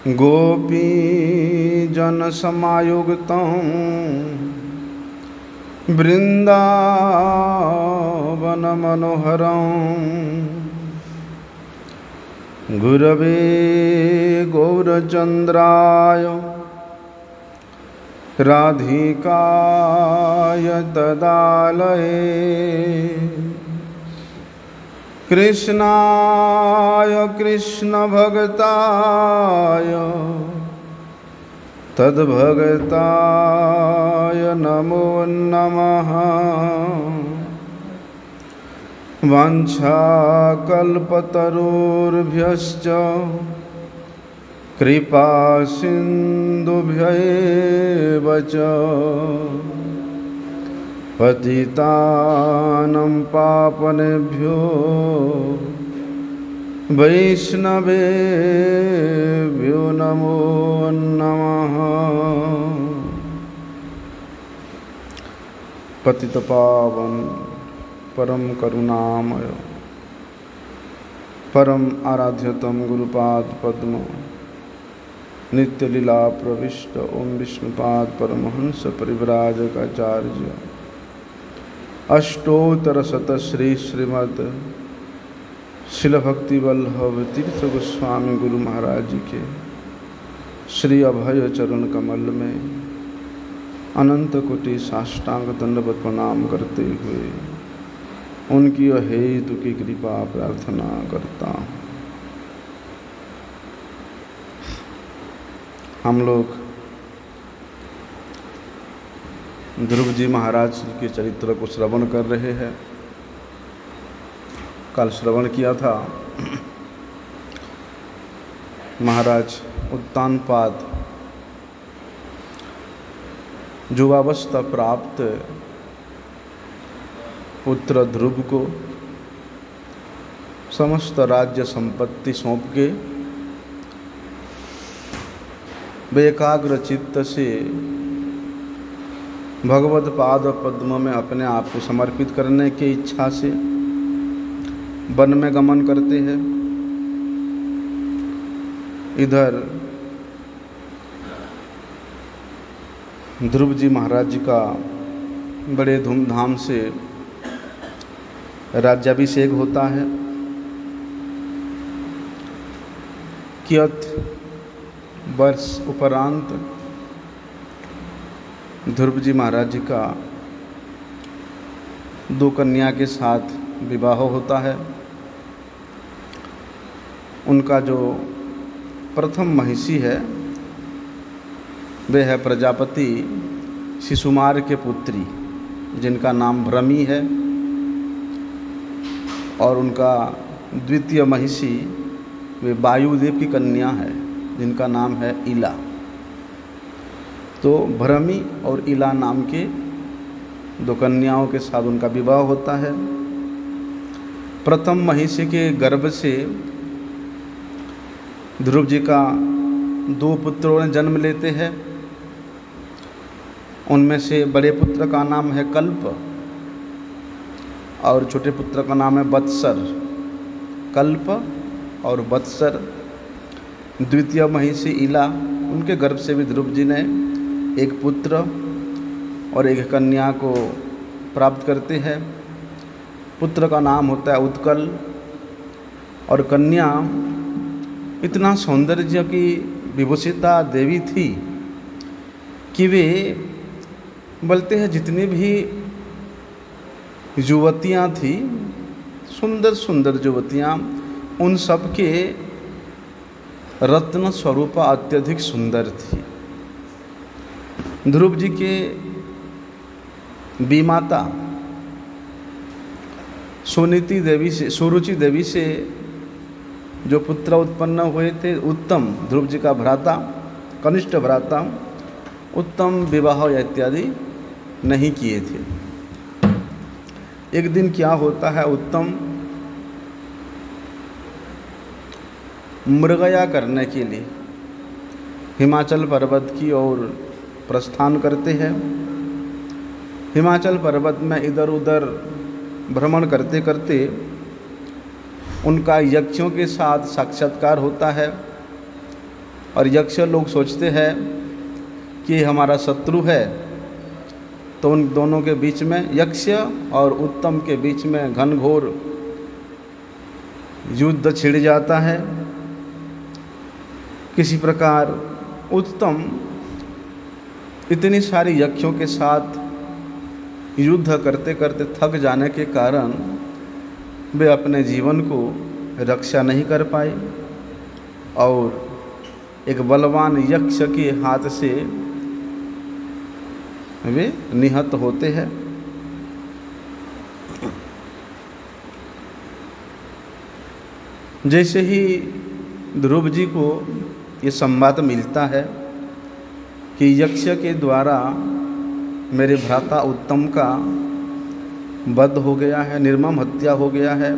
गोपी जन समायुक्तं वृंदावन मनोहरं गुरवे गौरचंद्राय राधिकाय तदालये कृष्णाय कृष्णभक्ताय तद्भक्ताय नमो नमः। वाञ्छाकल्पतरुर्भ्यश्च कृपा सिन्धुभ्यैव च पतितानं पावनेभ्यो वैष्णवेभ्यो नमो नमः। पतितपावन परम करुणामय परम आराध्यतम गुरुपाद पद्म नित्य लीला प्रविष्ट ओम विष्णुपाद परमहंस परिव्राजकाचार्य अष्टोत्तर शत श्री श्रीमद शिल भक्ति वल्लभ तीर्थ गोस्वामी गुरु महाराज जी के श्री अभय चरण कमल में अनंत कोटि साष्टांग दंडवत प्रणाम करते हुए उनकी अहेतु की कृपा प्रार्थना करता हूँ। हम लोग ध्रुव जी महाराज के चरित्र को श्रवण कर रहे हैं। कल श्रवण किया था महाराज उत्तानपाद युवावस्था प्राप्त पुत्र ध्रुव को समस्त राज्य संपत्ति सौंप के वे एकाग्र चित्त से भगवत पाद पद्म में अपने आप को समर्पित करने की इच्छा से वन में गमन करते हैं। इधर ध्रुव जी महाराज जी का बड़े धूमधाम से राज्याभिषेक होता है। कियत वर्ष उपरांत ध्रुव जी महाराज जी का दो कन्या के साथ विवाह होता है। उनका जो प्रथम महिषी है वे है प्रजापति शिशुमार के पुत्री जिनका नाम भ्रमी है, और उनका द्वितीय महिषी वे वायुदेव की कन्या है जिनका नाम है इला। तो भ्रमी और इला नाम के दो कन्याओं के साथ उनका विवाह होता है। प्रथम महिषी के गर्भ से ध्रुव जी का दो पुत्रों ने जन्म लेते हैं। उनमें से बड़े पुत्र का नाम है कल्प और छोटे पुत्र का नाम है वत्सर। कल्प और वत्सर द्वितीय महिषी इला, उनके गर्भ से भी ध्रुव जी ने एक पुत्र और एक कन्या को प्राप्त करते हैं। पुत्र का नाम होता है उत्कल और कन्या इतना सौंदर्य की विभूषिता देवी थी कि वे बोलते हैं जितनी भी युवतियाँ थी, सुंदर सुंदर युवतियाँ, उन सब के रत्न स्वरूपा अत्यधिक सुंदर थी। ध्रुव जी के बीमाता सुरुचि देवी से जो पुत्र उत्पन्न हुए थे, उत्तम ध्रुव जी का भ्राता, कनिष्ठ भ्राता, उत्तम विवाह इत्यादि नहीं किए थे। एक दिन क्या होता है, उत्तम मृगया करने के लिए हिमाचल पर्वत की ओर प्रस्थान करते हैं। हिमाचल पर्वत में इधर उधर भ्रमण करते करते उनका यक्षों के साथ साक्षात्कार होता है। और यक्ष लोग सोचते हैं कि हमारा शत्रु है, तो उन दोनों के बीच में, यक्ष और उत्तम के बीच में घनघोर युद्ध छिड़ जाता है। किसी प्रकार उत्तम इतनी सारी यक्षों के साथ युद्ध करते करते थक जाने के कारण वे अपने जीवन को रक्षा नहीं कर पाए और एक बलवान यक्ष के हाथ से वे निहत होते हैं। जैसे ही ध्रुव जी को ये संवाद मिलता है कि यक्ष के द्वारा मेरे भ्राता उत्तम का वध हो गया है, निर्मम हत्या हो गया है,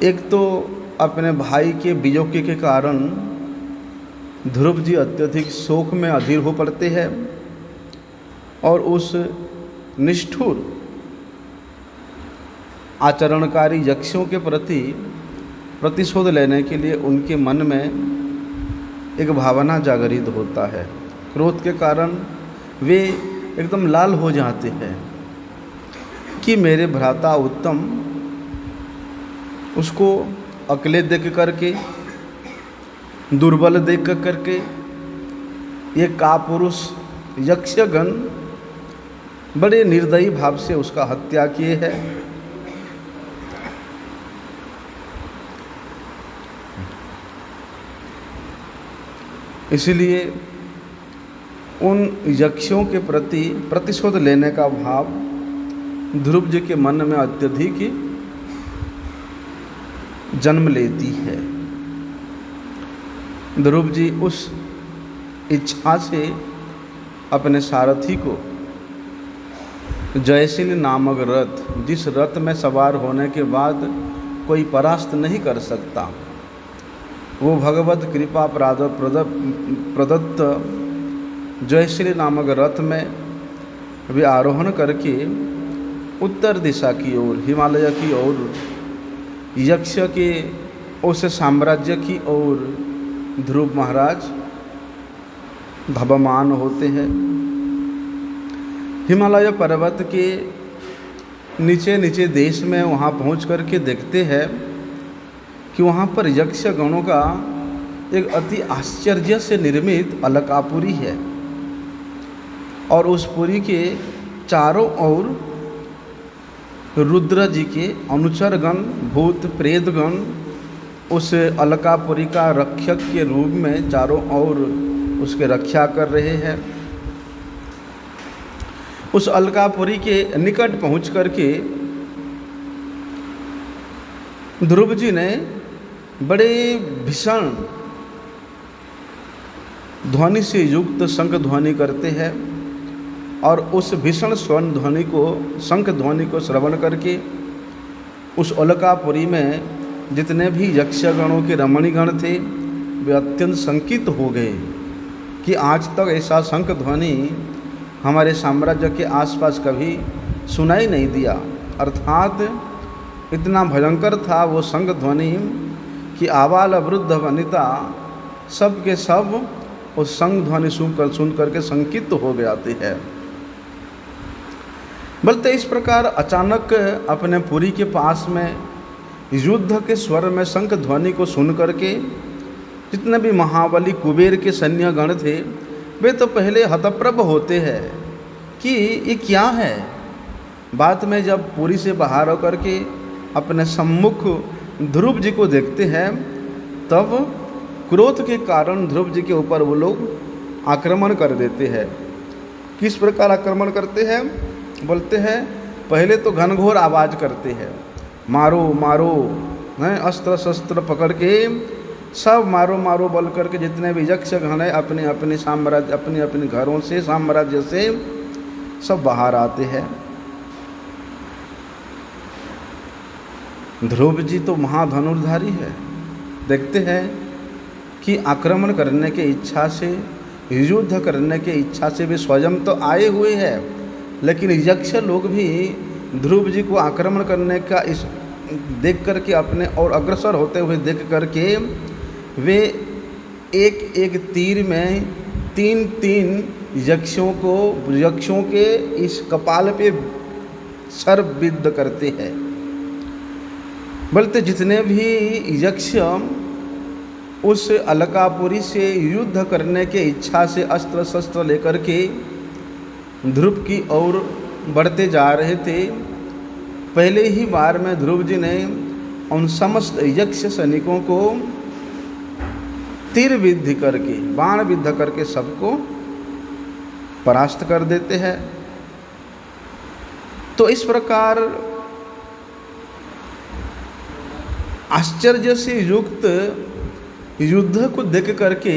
एक तो अपने भाई के वियोग के कारण ध्रुव जी अत्यधिक शोक में अधीर हो पड़ते हैं और उस निष्ठुर आचरणकारी यक्षों के प्रति प्रतिशोध लेने के लिए उनके मन में एक भावना जागृत होता है। क्रोध के कारण वे एकदम लाल हो जाते हैं कि मेरे भ्राता उत्तम, उसको अकेले देख करके, दुर्बल देख करके ये कापुरुष यक्षगण बड़े निर्दयी भाव से उसका हत्या किए हैं। इसलिए उन यक्षों के प्रति प्रतिशोध लेने का भाव ध्रुव जी के मन में अत्यधिक जन्म लेती है। ध्रुव जी उस इच्छा से अपने सारथी को जयसिल नामक रथ, जिस रथ में सवार होने के बाद कोई परास्त नहीं कर सकता, वो भगवत कृपा प्रदत्त जयश्री नामक रथ में वे आरोहण करके उत्तर दिशा की ओर, हिमालय की ओर, यक्ष के उस साम्राज्य की ओर ध्रुव महाराज धवमान होते हैं। हिमालय पर्वत के नीचे नीचे देश में वहाँ पहुँच करके देखते हैं कि वहाँ पर यक्ष गणों का एक अति आश्चर्य से निर्मित अलकापुरी है और उस पुरी के चारों ओर रुद्र जी के अनुचर गण, भूत प्रेत गण उस अलकापुरी का रक्षक के रूप में चारों ओर उसके रक्षा कर रहे हैं। उस अलकापुरी के निकट पहुँच करके ध्रुव जी ने बड़े भीषण ध्वनि से युक्त शंख ध्वनि करते हैं और उस भीषण स्वर्ण ध्वनि को, शंख ध्वनि को श्रवण करके उस अलकापुरी में जितने भी यक्षगणों के रमणीगण थे वे अत्यंत शंकित हो गए कि आज तक ऐसा शंख ध्वनि हमारे साम्राज्य के आसपास कभी सुनाई नहीं दिया। अर्थात इतना भयंकर था वो शंख ध्वनि कि आबाल वृद्ध वनिता सब के सब उस शंख ध्वनि सुन करके शंकित हो जाते हैं। बोलते इस प्रकार अचानक अपने पुरी के पास में युद्ध के स्वर में शंख ध्वनि को सुन करके जितने भी महाबली कुबेर के सैन्य गण थे वे तो पहले हतप्रभ होते हैं कि ये क्या है। बाद में जब पुरी से बाहर होकर के अपने सम्मुख ध्रुव जी को देखते हैं तब क्रोध के कारण ध्रुव जी के ऊपर वो लोग आक्रमण कर देते हैं। किस प्रकार आक्रमण करते हैं? बोलते हैं पहले तो घनघोर आवाज़ करते हैं, मारो मारो, हैं, अस्त्र शस्त्र पकड़ के सब मारो मारो बोल करके जितने भी यक्ष गण हैं अपने अपने साम्राज्य, अपने अपने घरों से, साम्राज्य से सब बाहर आते हैं। ध्रुव जी तो महाधनुर्धारी है, देखते हैं कि आक्रमण करने के इच्छा से, युद्ध करने के इच्छा से वे स्वयं तो आए हुए हैं, लेकिन यक्ष लोग भी ध्रुव जी को आक्रमण करने का इस देख करके अपने और अग्रसर होते हुए देख करके वे एक एक तीर में तीन तीन यक्षों के इस कपाल पे सर विद्ध करते हैं। बोलते जितने भी यक्ष उस अलकापुरी से युद्ध करने के इच्छा से अस्त्र शस्त्र लेकर के ध्रुव की ओर बढ़ते जा रहे थे, पहले ही बार में ध्रुव जी ने उन समस्त यक्ष सैनिकों को तीर विद्धि करके, बाण विद्ध करके सबको परास्त कर देते हैं। तो इस प्रकार आश्चर्य से युक्त युद्ध को देख करके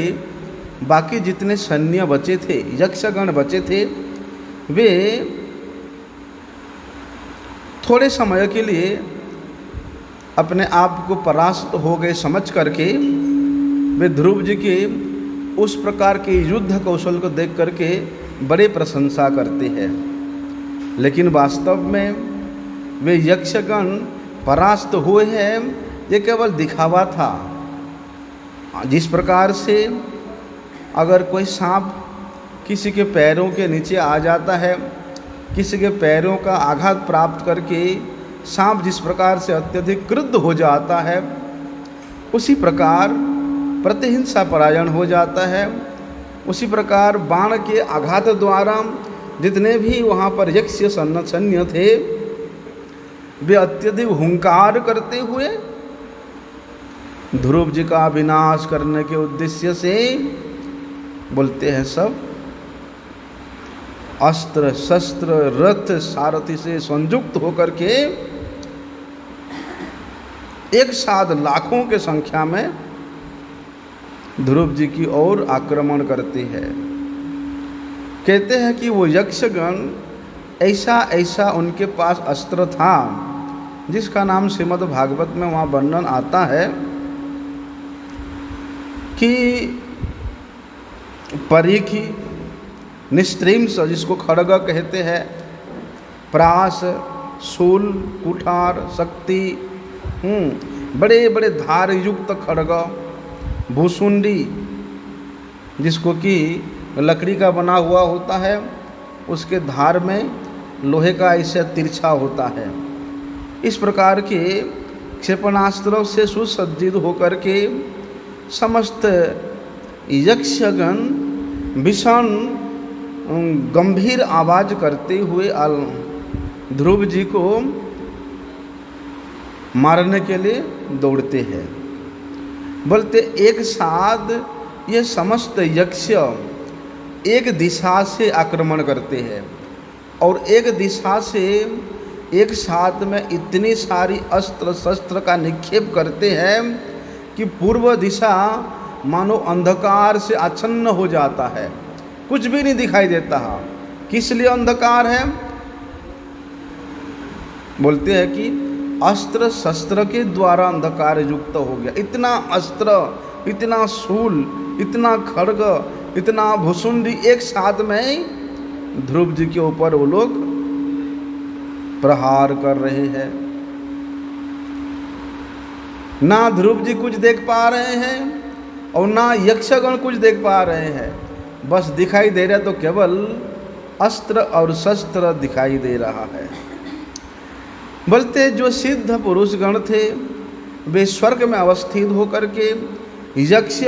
बाकी जितने सैन्य बचे थे, यक्षगण बचे थे, वे थोड़े समय के लिए अपने आप को परास्त हो गए समझ करके वे ध्रुव जी के उस प्रकार के युद्ध कौशल को देख करके बड़े प्रशंसा करते हैं। लेकिन वास्तव में वे यक्षगण परास्त हुए हैं, ये केवल दिखावा था। जिस प्रकार से अगर कोई सांप किसी के पैरों के नीचे आ जाता है, किसी के पैरों का आघात प्राप्त करके सांप जिस प्रकार से अत्यधिक क्रुद्ध हो जाता है, उसी प्रकार प्रतिहिंसा परायण हो जाता है। उसी प्रकार बाण के आघात द्वारा जितने भी वहाँ पर यक्ष सैन्य थे, वे अत्यधिक हुंकार करते हुए ध्रुव जी का विनाश करने के उद्देश्य से बोलते हैं सब अस्त्र शस्त्र रथ सारथी से संयुक्त होकर के एक साथ लाखों के संख्या में ध्रुव जी की ओर आक्रमण करते हैं। कहते हैं कि वो यक्षगण ऐसा उनके पास अस्त्र था जिसका नाम श्रीमद् भागवत में वहाँ वर्णन आता है कि परीखी निस्त्रींस, जिसको खड्ग कहते हैं, प्रास, शूल, कुठार, शक्ति, बड़े बड़े धार युक्त खड्ग, भूसुंडी जिसको कि लकड़ी का बना हुआ होता है, उसके धार में लोहे का ऐसा तिरछा होता है। इस प्रकार के क्षेपणास्त्रों से सुसज्जित होकर के समस्त यक्षगण भीषण गंभीर आवाज करते हुए ध्रुव जी को मारने के लिए दौड़ते हैं। बोलते एक साथ ये समस्त यक्ष एक दिशा से आक्रमण करते हैं और एक दिशा से एक साथ में इतनी सारी अस्त्र शस्त्र का निक्षेप करते हैं कि पूर्व दिशा मानो अंधकार से आच्छन्न हो जाता है, कुछ भी नहीं दिखाई देता है। किस लिए अंधकार है? बोलते हैं कि अस्त्र शस्त्र के द्वारा अंधकार युक्त हो गया। इतना अस्त्र, इतना शूल, इतना खड्ग, इतना भुसुंडी एक साथ में ध्रुव जी के ऊपर वो लोग प्रहार कर रहे हैं। ना ध्रुव जी कुछ देख पा रहे हैं और ना यक्षगण कुछ देख पा रहे हैं, बस दिखाई दे रहा तो केवल अस्त्र और शस्त्र दिखाई दे रहा है। बोलते जो सिद्ध पुरुष गण थे वे स्वर्ग में अवस्थित होकर के यक्ष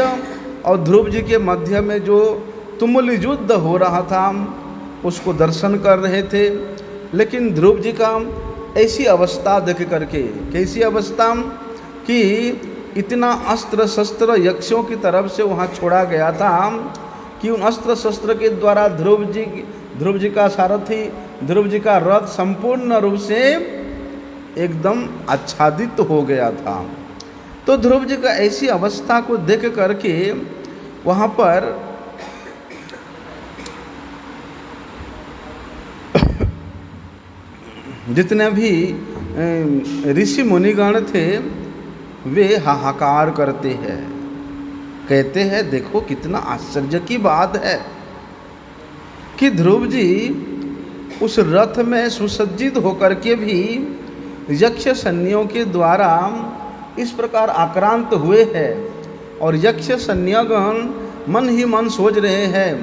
और ध्रुव जी के मध्य में जो तुमुल युद्ध हो रहा था उसको दर्शन कर रहे थे। लेकिन ध्रुव जी का ऐसी अवस्था देख करके, कैसी अवस्था कि इतना अस्त्र शस्त्र यक्षों की तरफ से वहाँ छोड़ा गया था कि उन अस्त्र शस्त्र के द्वारा ध्रुव जी का सारथी, ध्रुव जी का रथ संपूर्ण रूप से एकदम आच्छादित हो गया था। तो ध्रुव जी का ऐसी अवस्था को देख करके वहाँ पर जितने भी ऋषि मुनिगण थे वे हाहाकार करते हैं, कहते हैं देखो कितना आश्चर्य की बात है कि ध्रुव जी उस रथ में सुसज्जित होकर के भी यक्ष सैन्यों के द्वारा इस प्रकार आक्रांत हुए हैं, और यक्ष सैन्यगण मन ही मन सोच रहे हैं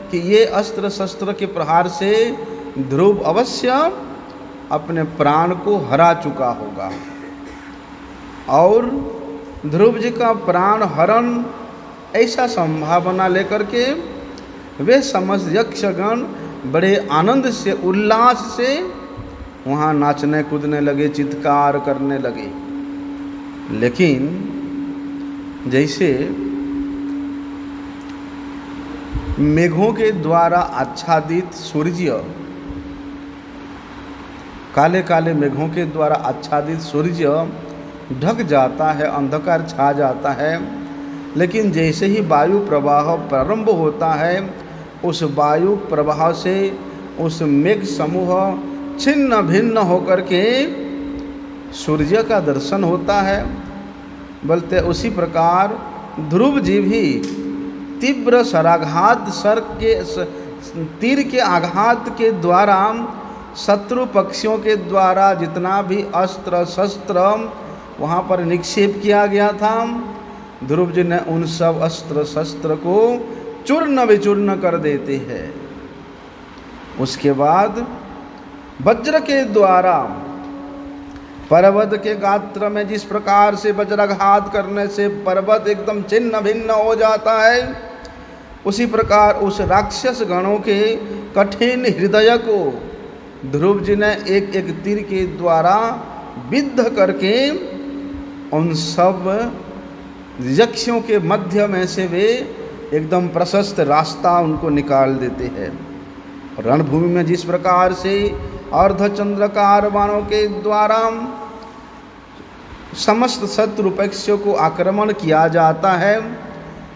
कि ये अस्त्र शस्त्र के प्रहार से ध्रुव अवश्य अपने प्राण को हरा चुका होगा। और ध्रुव जी का प्राण हरण ऐसा संभावना लेकर के वे समस्त यक्षगण बड़े आनंद से उल्लास से वहाँ नाचने कूदने लगे, चित्कार करने लगे। लेकिन जैसे मेघों के द्वारा आच्छादित सूर्य, काले काले मेघों के द्वारा आच्छादित सूर्य ढक जाता है, अंधकार छा जाता है, लेकिन जैसे ही वायु प्रवाह प्रारंभ होता है उस वायु प्रवाह से उस मेघ समूह छिन्न भिन्न होकर के सूर्य का दर्शन होता है। बोलते उसी प्रकार ध्रुव जी भी तीव्र शराघात सर के तीर के आघात के द्वारा शत्रु पक्षियों के द्वारा जितना भी अस्त्र शस्त्र वहाँ पर निक्षेप किया गया था, ध्रुव जी ने उन सब अस्त्र शस्त्र को चूर्ण विचूर्ण कर देते हैं। उसके बाद वज्र के द्वारा पर्वत के गात्र में जिस प्रकार से वज्राघात करने से पर्वत एकदम छिन्न भिन्न हो जाता है, उसी प्रकार उस राक्षस गणों के कठिन हृदय को ध्रुव जी ने एक एक तीर के द्वारा विद्ध करके उन सब यक्षों के मध्य में से वे एकदम प्रशस्त रास्ता उनको निकाल देते हैं। रणभूमि में जिस प्रकार से अर्धचंद्रकार बाणों के द्वारा समस्त शत्रु पक्षियों को आक्रमण किया जाता है,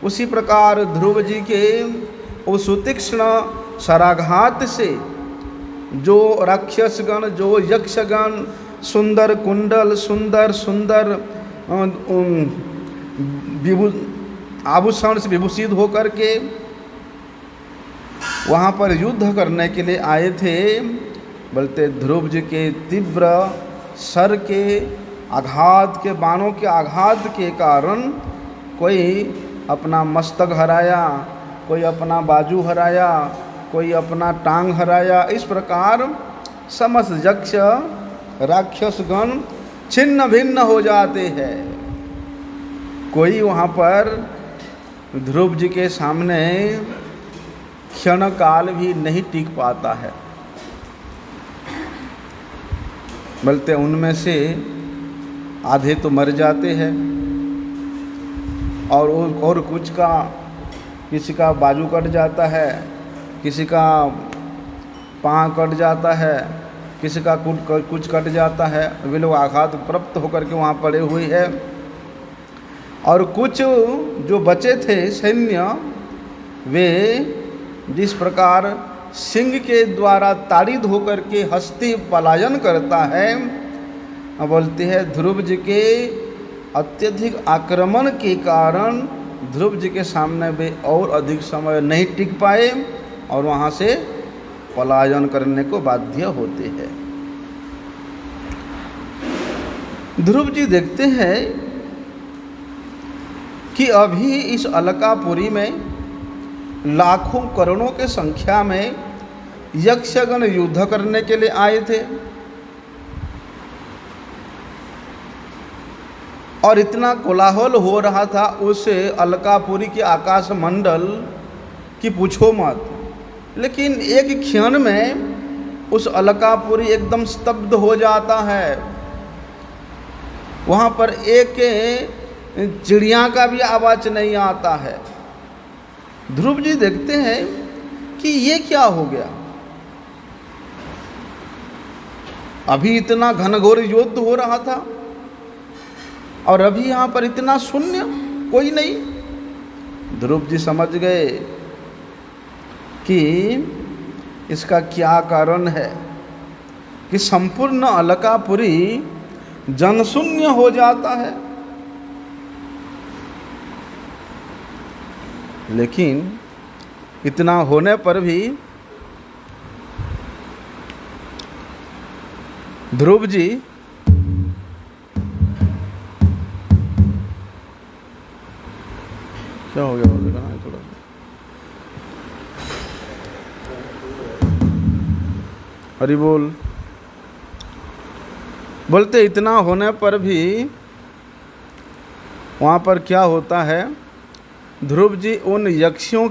उसी प्रकार ध्रुव जी के उस तीक्ष्ण शराघात से जो राक्षसगण, जो यक्षगण सुंदर कुंडल, सुंदर सुंदर आभूषण से विभूषित होकर के वहाँ पर युद्ध करने के लिए आए थे, बोलते ध्रुव जी के तीव्र सर के आघात के बाणों के आघात के कारण कोई अपना मस्तक हराया, कोई अपना बाजू हराया, कोई अपना टांग हराया। इस प्रकार समस्त यक्ष राक्षसगण छिन्न भिन्न हो जाते हैं। कोई वहाँ पर ध्रुव जी के सामने क्षण काल भी नहीं टिक पाता है। बोलते उनमें से आधे तो मर जाते हैं और कुछ का, किसी का बाजू कट जाता है, किसी का पाँव कट जाता है, किसी का कुछ कट जाता है। वे लोग आघात प्राप्त होकर के वहाँ पड़े हुए हैं। और कुछ जो बचे थे सैन्य, वे जिस प्रकार सिंह के द्वारा ताड़ित होकर के हस्ती पलायन करता है, बोलते हैं ध्रुव जी के अत्यधिक आक्रमण के कारण ध्रुव जी के सामने वे और अधिक समय नहीं टिक पाए और वहाँ से पलायन करने को बाध्य होते हैं। ध्रुव जी देखते हैं कि अभी इस अलकापुरी में लाखों करोड़ों के संख्या में यक्षगण युद्ध करने के लिए आए थे और इतना कोलाहल हो रहा था उस अलकापुरी के आकाश मंडल की पूछो मत। लेकिन एक क्षण में उस अलकापुरी एकदम स्तब्ध हो जाता है। वहाँ पर एक चिड़िया का भी आवाज़ नहीं आता है। ध्रुव जी देखते हैं कि ये क्या हो गया, अभी इतना घनघोर युद्ध हो रहा था और अभी यहाँ पर इतना शून्य, कोई नहीं। ध्रुव जी समझ गए कि इसका क्या कारण है कि संपूर्ण अलकापुरी जनशून्य हो जाता है। लेकिन इतना होने पर भी ध्रुव जी क्या हो गया देखा ना थोड़ा सा। हरि बोल। बोलते इतना होने पर भी वहाँ पर क्या होता है, ध्रुव जी उन यक्षों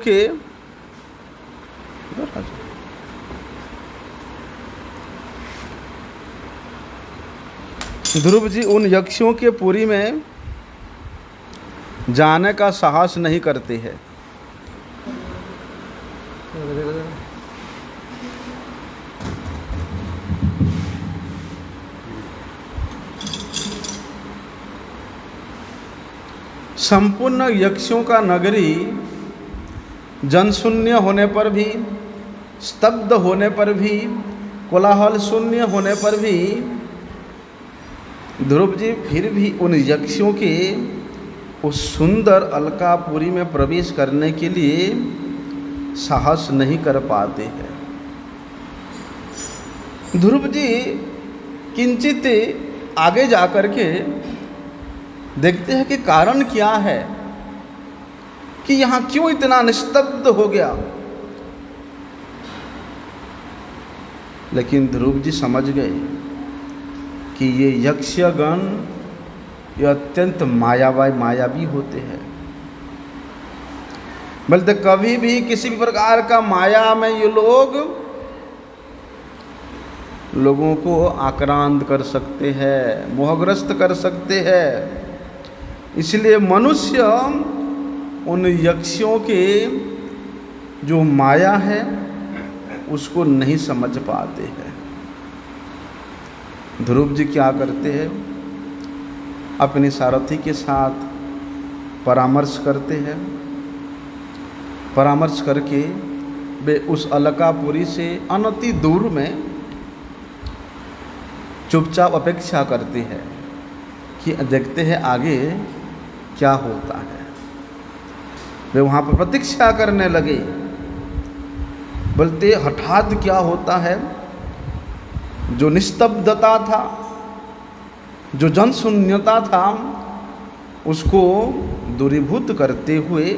के पुरी में जाने का साहस नहीं करते हैं। संपूर्ण यक्षों का नगरी जनशून्य होने पर भी, स्तब्ध होने पर भी, कोलाहल शून्य होने पर भी ध्रुव जी फिर भी उन यक्षों के उस सुंदर अलकापुरी में प्रवेश करने के लिए साहस नहीं कर पाते हैं। ध्रुव जी किंचित आगे जाकर के देखते हैं कि कारण क्या है, कि यहाँ क्यों इतना निस्तब्ध हो गया। लेकिन ध्रुव जी समझ गए कि ये यक्षगण ये अत्यंत मायावी होते हैं। बोलते कभी भी किसी भी प्रकार का माया में ये लोगों को आक्रांत कर सकते हैं, मोहग्रस्त कर सकते हैं। इसलिए मनुष्य उन यक्षों के जो माया है उसको नहीं समझ पाते हैं। ध्रुव जी क्या करते हैं, अपने सारथी के साथ परामर्श करते हैं। परामर्श करके वे उस अलकापुरी से अनति दूर में चुपचाप अपेक्षा करते हैं कि देखते हैं आगे क्या होता है। वे वहाँ पर प्रतीक्षा करने लगे। बोलते हठात क्या होता है, जो निस्तब्धता था, जो जनशून्यता था, उसको दूरीभूत करते हुए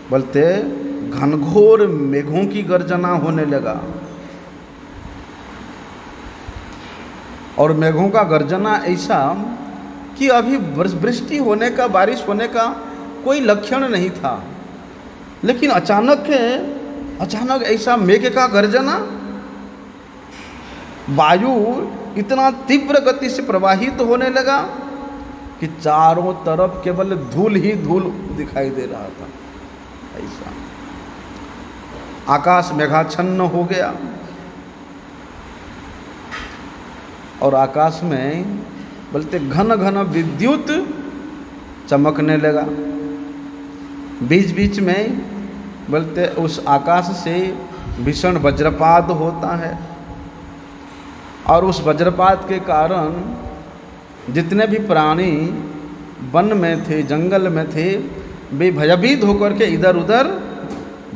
बोलते घनघोर मेघों की गर्जना होने लगा। और मेघों का गर्जना ऐसा कि अभी वृष्टि होने का, बारिश होने का कोई लक्षण नहीं था, लेकिन अचानक ऐसा मेघ का गर्जना, वायु इतना तीव्र गति से प्रवाहित होने लगा कि चारों तरफ केवल धूल ही धूल दिखाई दे रहा था। ऐसा आकाश मेघाच्छन्न हो गया और आकाश में बोलते घन घन विद्युत चमकने लगा। बीच बीच में बोलते उस आकाश से भीषण वज्रपात होता है और उस वज्रपात के कारण जितने भी प्राणी वन में थे, जंगल में थे, वे भयभीत होकर के इधर उधर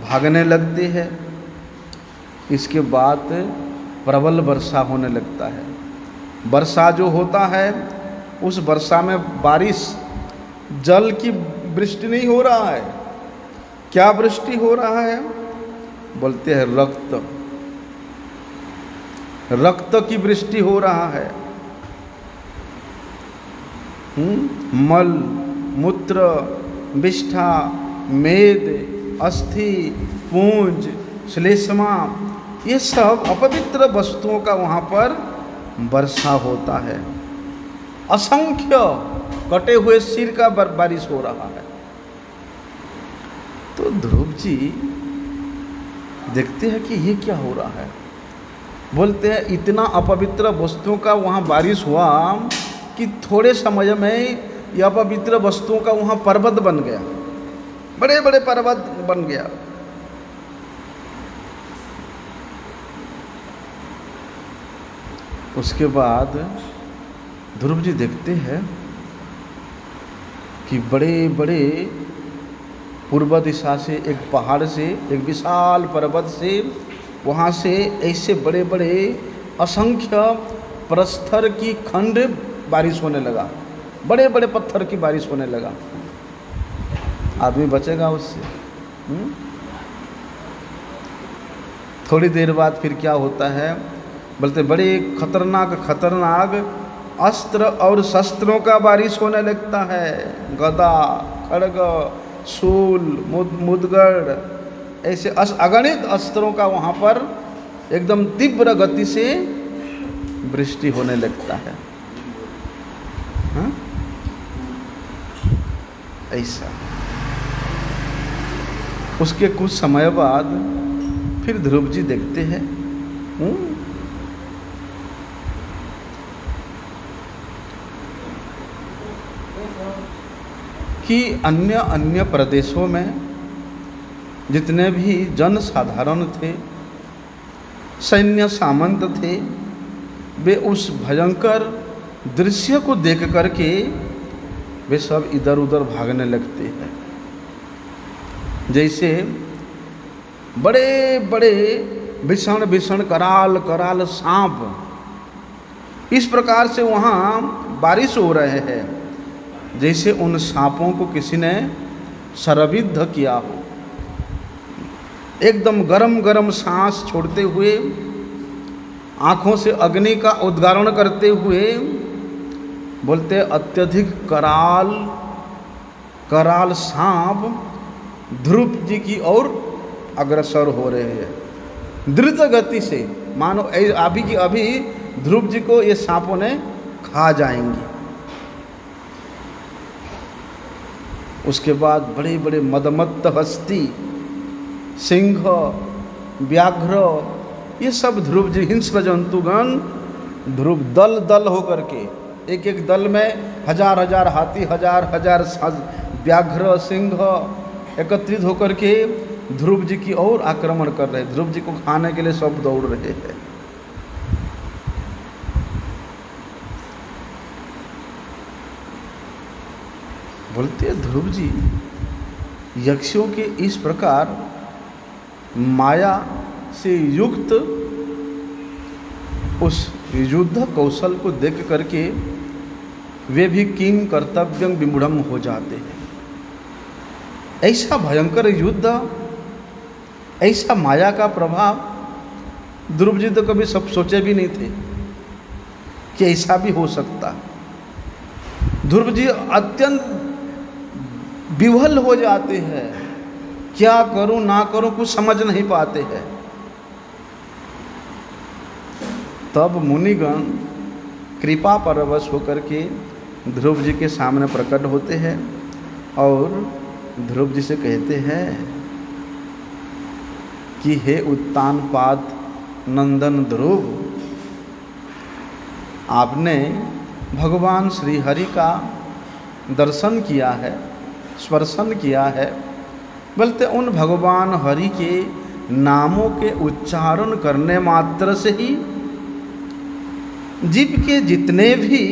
भागने लगते हैं। इसके बाद प्रबल वर्षा होने लगता है। वर्षा जो होता है उस वर्षा में बारिश, जल की वृष्टि नहीं हो रहा है। क्या वृष्टि हो रहा है, बोलते हैं रक्त की वृष्टि हो रहा है। मल, मूत्र, विष्ठा, मेद, अस्थि, पूंज, श्लेष्मा, ये सब अपवित्र वस्तुओं का वहाँ पर वर्षा होता है। असंख्य कटे हुए सिर का बारिश हो रहा है। तो ध्रुव जी देखते हैं कि ये क्या हो रहा है। बोलते हैं इतना अपवित्र वस्तुओं का वहाँ बारिश हुआ कि थोड़े समय में ये अपवित्र वस्तुओं का वहाँ पर्वत बन गया, बड़े बड़े पर्वत बन गया। उसके बाद ध्रुव जी देखते हैं कि बड़े बड़े पूर्व दिशा से एक पहाड़ से, एक विशाल पर्वत से, वहाँ से ऐसे बड़े बड़े असंख्य प्रस्तर की खंड बारिश होने लगा, बड़े बड़े पत्थर की बारिश होने लगा। आदमी बचेगा उससे? थोड़ी देर बाद फिर क्या होता है, बोलते बड़े खतरनाक अस्त्र और शस्त्रों का बारिश होने लगता है। गदा, खड्ग, शूल, मुदगड़, ऐसे अगणित अस्त्रों का वहाँ पर एकदम तीव्र गति से वृष्टि होने लगता है। हाँ? ऐसा। उसके कुछ समय बाद फिर ध्रुव जी देखते हैं कि अन्य प्रदेशों में जितने भी जन साधारण थे, सैन्य सामंत थे, वे उस भयंकर दृश्य को देख करके वे सब इधर उधर भागने लगते हैं। जैसे बड़े बड़े भीषण कराल सांप इस प्रकार से वहाँ बारिश हो रहे हैं, जैसे उन सांपों को किसी ने शरविद्ध किया हो। एकदम गरम सांस छोड़ते हुए, आँखों से अग्नि का उद्गारण करते हुए, बोलते अत्यधिक कराल सांप ध्रुव जी की ओर अग्रसर हो रहे हैं द्रुत गति से, मानो अभी की अभी ध्रुव जी को ये सांपों ने खा जाएंगे। उसके बाद बड़े बड़े मदमत्त हस्ती, सिंह, व्याघ्र, ये सब ध्रुव जी हिंस्र जंतुगण ध्रुव दल होकर के, एक दल में हजार हाथी, हजार व्याघ्र, सिंह एकत्रित होकर के ध्रुव जी की ओर आक्रमण कर रहे हैं। ध्रुव जी को खाने के लिए सब दौड़ रहे हैं। बोलते ध्रुव जी यक्षों के इस प्रकार माया से युक्त उस युद्ध कौशल को देख करके वे भी किम कर्तव्यं विमूढ़म हो जाते हैं। ऐसा भयंकर युद्ध, ऐसा माया का प्रभाव ध्रुव जी तो कभी सब सोचे भी नहीं थे कि ऐसा भी हो सकता। ध्रुव जी अत्यंत विह्वल हो जाते हैं, क्या करूं ना करूं कुछ समझ नहीं पाते हैं। तब मुनिगण कृपा परवश होकर के ध्रुव जी के सामने प्रकट होते हैं और ध्रुव जी से कहते हैं कि हे उत्तानपाद नंदन ध्रुव, आपने भगवान श्री हरि का दर्शन किया है, स्पर्शन किया है। बोलते उन भगवान हरि के नामों के उच्चारण करने मात्र से ही जीव के जितने भी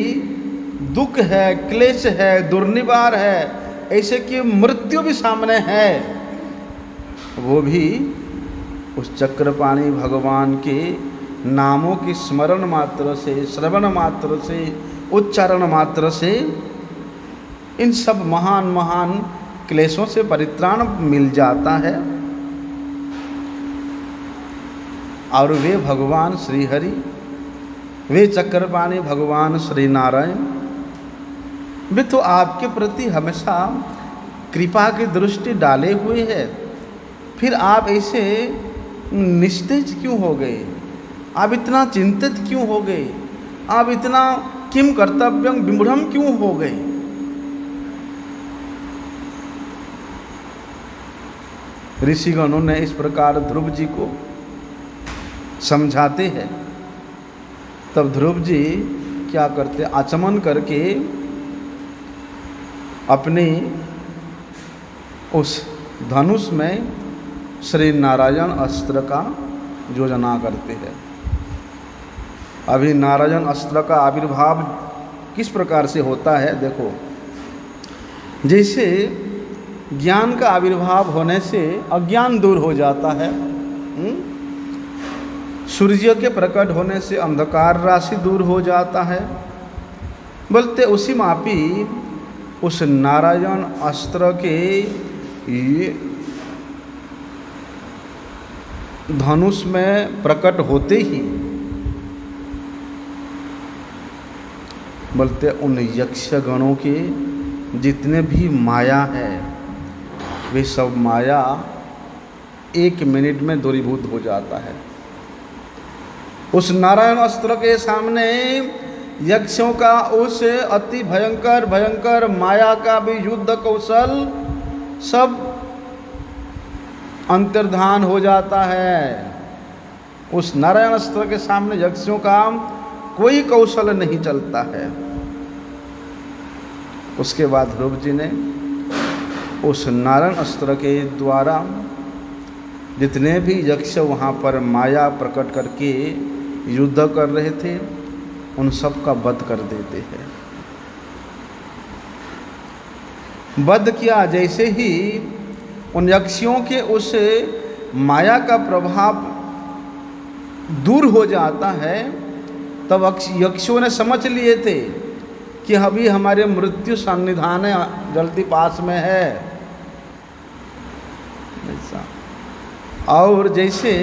दुख है, क्लेश है, दुर्निवार है, ऐसे कि मृत्यु भी सामने है, वो भी उस चक्रपाणी भगवान के नामों के स्मरण मात्र से, श्रवण मात्र से, उच्चारण मात्र से इन सब महान क्लेशों से परित्राण मिल जाता है। और वे भगवान श्री हरि, वे चक्रपाणी भगवान श्री नारायण, वे तो आपके प्रति हमेशा कृपा की दृष्टि डाले हुए हैं। फिर आप ऐसे निस्तेज क्यों हो गए? आप इतना चिंतित क्यों हो गए? आप इतना किम कर्तव्यं विमूढ़म क्यों हो गए? ऋषिगणों ने इस प्रकार ध्रुव जी को समझाते हैं। तब ध्रुव जी क्या करते, आचमन करके अपने उस धनुष में श्री नारायण अस्त्र का योजना करते हैं। अभी नारायण अस्त्र का आविर्भाव किस प्रकार से होता है देखो। जैसे ज्ञान का आविर्भाव होने से अज्ञान दूर हो जाता है, सूर्य के प्रकट होने से अंधकार राशि दूर हो जाता है। बोलते उसी मापी उस नारायण अस्त्र के ये धनुष में प्रकट होते ही बोलते उन यक्षगणों के जितने भी माया है वे सब माया 1 मिनट में दूरीभूत हो जाता है। उस नारायण अस्त्र के सामने यक्षों का उस अति भयंकर भयंकर माया का भी युद्ध कौशल सब अंतर्धान हो जाता है। उस नारायण अस्त्र के सामने यक्षों का कोई कौशल नहीं चलता है। उसके बाद ध्रुव जी ने उस नारायण अस्त्र के द्वारा जितने भी यक्ष वहाँ पर माया प्रकट करके युद्ध कर रहे थे उन सब का वध कर देते हैं। वध किया जैसे ही उन यक्षियों के उस माया का प्रभाव दूर हो जाता है तब यक्षों ने समझ लिए थे कि अभी हमारे मृत्यु सन्निधान जल्दी पास में है। ऐसा और जैसे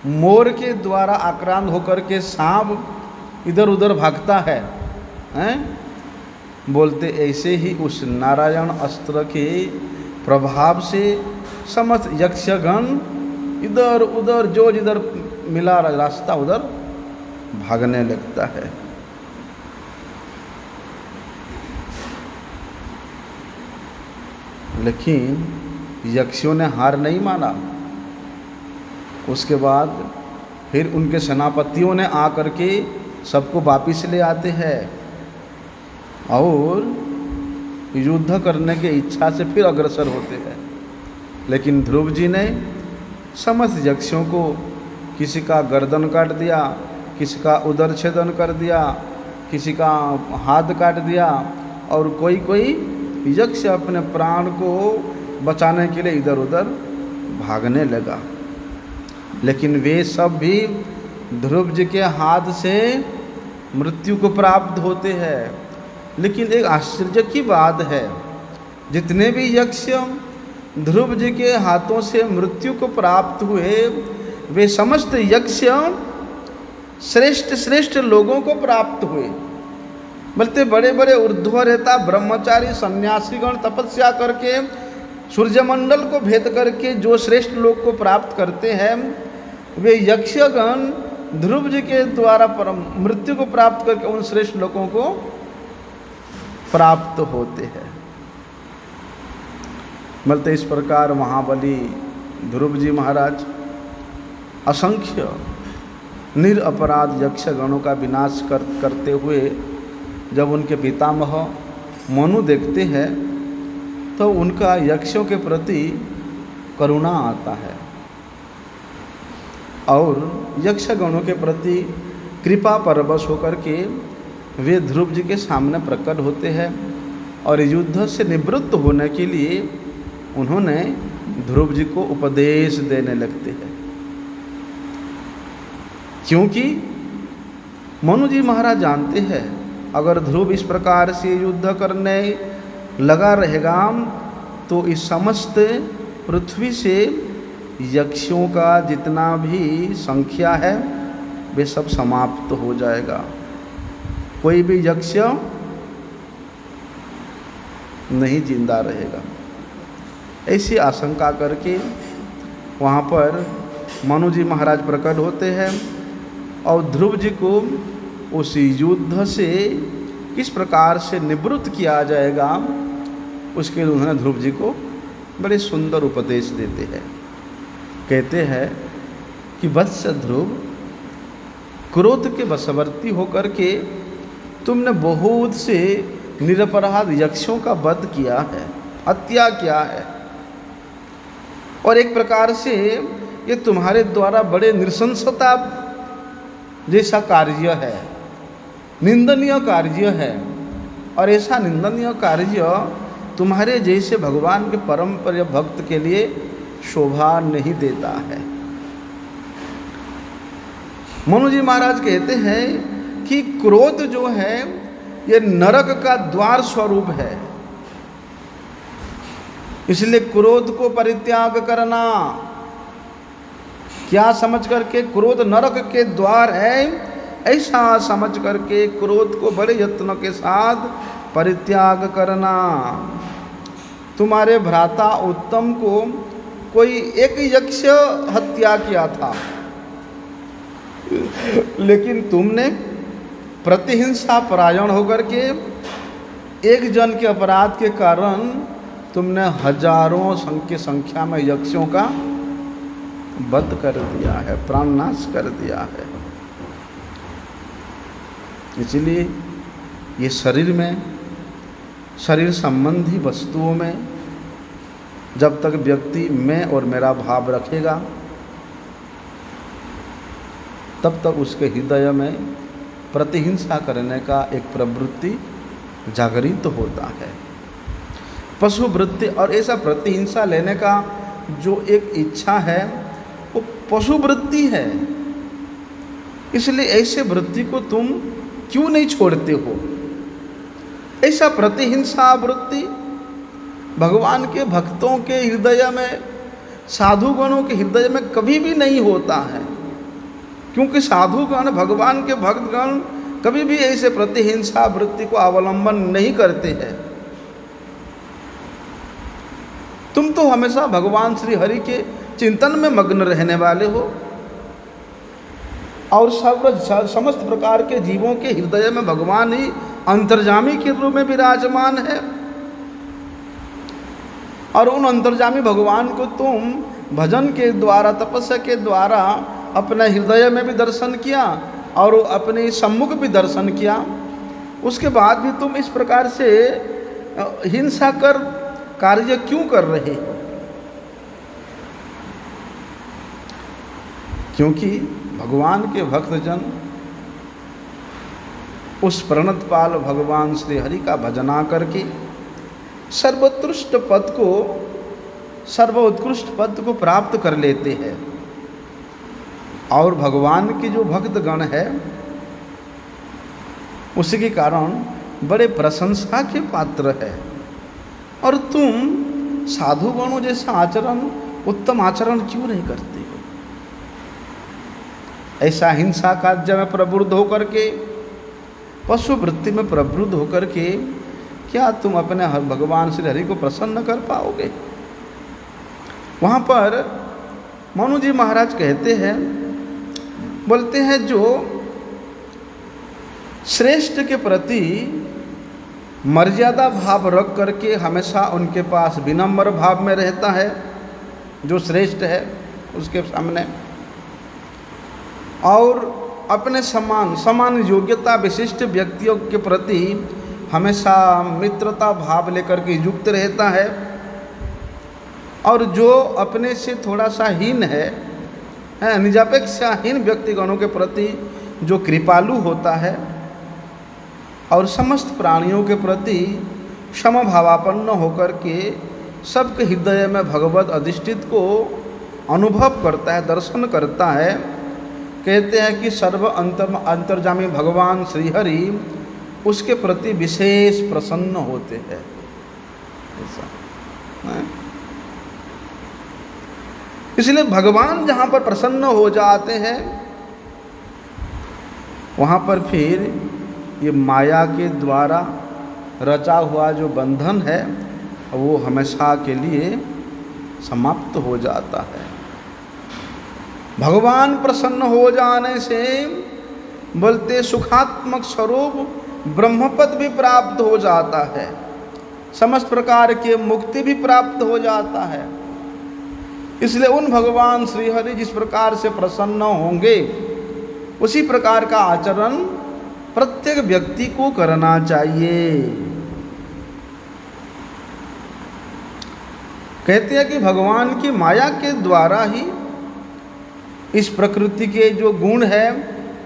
मोर के द्वारा आक्रांत होकर के सांप इधर उधर भागता है, हैं? बोलते ऐसे ही उस नारायण अस्त्र के प्रभाव से समस्त यक्षगण इधर उधर जो जिधर मिला रास्ता उधर भागने लगता है। लेकिन यक्षियों ने हार नहीं माना। उसके बाद फिर उनके सेनापतियों ने आकर के सबको वापिस ले आते हैं और युद्ध करने की इच्छा से फिर अग्रसर होते हैं। लेकिन ध्रुव जी ने समस्त यक्षों को किसी का गर्दन काट दिया, किसी का उदर छेदन कर दिया, किसी का हाथ काट दिया और कोई कोई यक्ष अपने प्राण को बचाने के लिए इधर उधर भागने लगा। लेकिन वे सब भी ध्रुव जी के हाथ से मृत्यु को प्राप्त होते हैं। लेकिन एक आश्चर्य की बात है, जितने भी यक्ष ध्रुव जी के हाथों से मृत्यु को प्राप्त हुए वे समस्त यक्ष श्रेष्ठ श्रेष्ठ लोगों को प्राप्त हुए। बोलते बड़े बड़े ऊर्ध्वरेता ब्रह्मचारी सन्यासीगण तपस्या करके सूर्यमंडल को भेद करके जो श्रेष्ठ लोक को प्राप्त करते हैं वे यक्षगण ध्रुव जी के द्वारा परम मृत्यु को प्राप्त करके उन श्रेष्ठ लोगों को प्राप्त होते हैं। बोलते इस प्रकार महाबली ध्रुव जी महाराज असंख्य निरपराध यक्षगणों का विनाश करते हुए जब उनके पितामह मनु देखते हैं तो उनका यक्षों के प्रति करुणा आता है और यक्षगणों के प्रति कृपा परवश होकर के वे ध्रुव जी के सामने प्रकट होते हैं और युद्ध से निवृत्त होने के लिए उन्होंने ध्रुव जी को उपदेश देने लगते हैं। क्योंकि मनु जी महाराज जानते हैं अगर ध्रुव इस प्रकार से युद्ध करने लगा रहेगा तो इस समस्त पृथ्वी से यक्षों का जितना भी संख्या है वे सब समाप्त हो जाएगा। कोई भी यक्ष नहीं जिंदा रहेगा। ऐसी आशंका करके वहाँ पर मनु जी महाराज प्रकट होते हैं और ध्रुव जी को उस युद्ध से किस प्रकार से निवृत्त किया जाएगा उसके लिए उन्होंने ध्रुव जी को बड़े सुंदर उपदेश देते हैं। कहते हैं कि वत्स ध्रुव, क्रोध के वशवर्ती होकर के तुमने बहुत से निरपराध यक्षों का वध किया है, हत्या किया है और एक प्रकार से ये तुम्हारे द्वारा बड़े नृशंसता जैसा कार्य है, निंदनीय कार्य है और ऐसा निंदनीय कार्य तुम्हारे जैसे भगवान के परम प्रिय भक्त के लिए शोभा नहीं देता है। मनु जी महाराज कहते हैं कि क्रोध जो है ये नरक का द्वार स्वरूप है। इसलिए क्रोध को परित्याग करना, क्या समझ करके? क्रोध नरक के द्वार है, ऐसा समझ करके क्रोध को बड़े यत्न के साथ परित्याग करना। तुम्हारे भ्राता उत्तम को कोई एक यक्ष हत्या किया था, लेकिन तुमने प्रतिहिंसा परायण होकर के एक जन के अपराध के कारण तुमने हजारों की संख्या में यक्षों का वध कर दिया है, प्राणनाश कर दिया है। इसलिए ये शरीर में, शरीर संबंधी वस्तुओं में जब तक व्यक्ति मैं और मेरा भाव रखेगा, तब तक उसके हृदय में प्रतिहिंसा करने का एक प्रवृत्ति जागृत होता है, पशु वृत्ति। और ऐसा प्रतिहिंसा लेने का जो एक इच्छा है वो पशु वृत्ति है। इसलिए ऐसे वृत्ति को तुम क्यों नहीं छोड़ते हो? ऐसा प्रतिहिंसा वृत्ति भगवान के भक्तों के हृदय में, साधुगणों के हृदय में कभी भी नहीं होता है, क्योंकि साधुगण, भगवान के भक्तगण कभी भी ऐसे प्रतिहिंसा वृत्ति को अवलंबन नहीं करते हैं। तुम तो हमेशा भगवान श्री हरि के चिंतन में मग्न रहने वाले हो और समस्त प्रकार के जीवों के हृदय में भगवान ही अंतर्जामी के रूप में विराजमान है। और उन अंतर्जामी भगवान को तुम भजन के द्वारा, तपस्या के द्वारा अपने हृदय में भी दर्शन किया और अपने सम्मुख भी दर्शन किया। उसके बाद भी तुम इस प्रकार से हिंसा कर कार्य क्यों कर रहे हो? क्योंकि भगवान के भक्तजन उस प्रणतपाल भगवान श्री हरि का भजना करके सर्वोत्कृष्ट पद को प्राप्त कर लेते हैं। और भगवान के जो भक्तगण है उसी के कारण बड़े प्रशंसा के पात्र है। और तुम साधुगणों जैसा आचरण, उत्तम आचरण क्यों नहीं करते हो? ऐसा हिंसा कार्य में प्रवृत्त होकर के, पशु वृत्ति में प्रवृत्त होकर के क्या तुम अपने भगवान श्री हरि को प्रसन्न कर पाओगे? वहाँ पर मनु जी महाराज कहते हैं, बोलते हैं, जो श्रेष्ठ के प्रति मर्यादा भाव रख करके हमेशा उनके पास विनम्र भाव में रहता है, जो श्रेष्ठ है उसके सामने, और अपने समान योग्यता विशिष्ट व्यक्तियों के प्रति हमेशा मित्रता भाव लेकर के युक्त रहता है। और जो अपने से थोड़ा सा हीन है, निजापेक्षाहीन व्यक्तिगणों के प्रति जो कृपालु होता है और समस्त प्राणियों के प्रति समभावापन्न होकर के सबके हृदय में भगवत अधिष्ठित को अनुभव करता है, दर्शन करता है। कहते हैं कि सर्व अंतर्जामी भगवान श्री हरि उसके प्रति विशेष प्रसन्न होते हैं। इसलिए भगवान जहाँ पर प्रसन्न हो जाते हैं वहाँ पर फिर ये माया के द्वारा रचा हुआ जो बंधन है वो हमेशा के लिए समाप्त हो जाता है। भगवान प्रसन्न हो जाने से बोलते सुखात्मक स्वरूप ब्रह्मपद भी प्राप्त हो जाता है, समस्त प्रकार के मुक्ति भी प्राप्त हो जाता है। इसलिए उन भगवान श्री हरि जिस प्रकार से प्रसन्न होंगे उसी प्रकार का आचरण प्रत्येक व्यक्ति को करना चाहिए। कहते हैं कि भगवान की माया के द्वारा ही इस प्रकृति के जो गुण है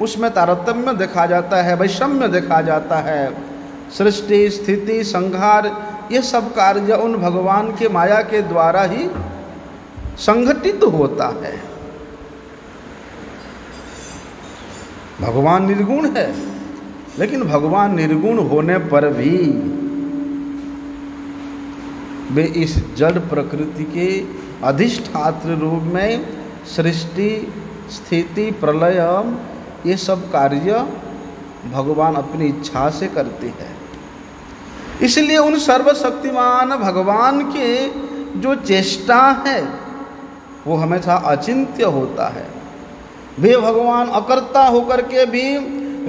उसमें तारतम्य देखा जाता है, वैषम्य देखा जाता है। सृष्टि, स्थिति, संहार, ये सब कार्य उन भगवान के माया के द्वारा ही संगठित होता है। भगवान निर्गुण है, लेकिन भगवान निर्गुण होने पर भी वे इस जड़ प्रकृति के अधिष्ठात्र रूप में सृष्टि स्थिति प्रलय ये सब कार्य भगवान अपनी इच्छा से करते हैं। इसलिए उन सर्वशक्तिमान भगवान के जो चेष्टा है वो हमेशा अचिंत्य होता है। वे भगवान अकर्ता होकर के भी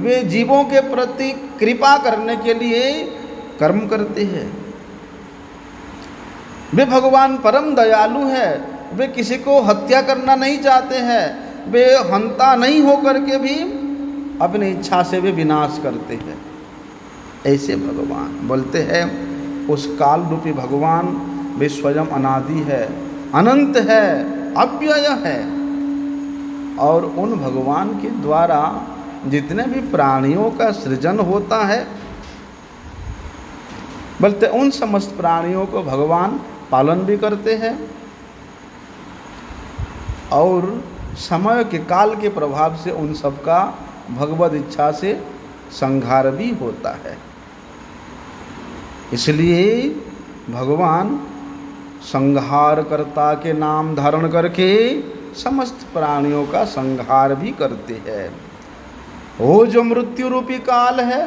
वे जीवों के प्रति कृपा करने के लिए कर्म करते हैं। वे भगवान परम दयालु है, वे किसी को हत्या करना नहीं चाहते हैं, वे हंता नहीं होकर के भी अपनी इच्छा से वे विनाश करते हैं। ऐसे भगवान बोलते हैं उस काल रूपी भगवान वे स्वयं अनादि है, अनंत है, अव्यय है। और उन भगवान के द्वारा जितने भी प्राणियों का सृजन होता है बोलते उन समस्त प्राणियों को भगवान पालन भी करते हैं और समय के काल के प्रभाव से उन सबका भगवत इच्छा से संहार भी होता है। इसलिए भगवान संहारकर्ता के नाम धारण करके समस्त प्राणियों का संहार भी करते हैं। वो जो मृत्यु रूपी काल है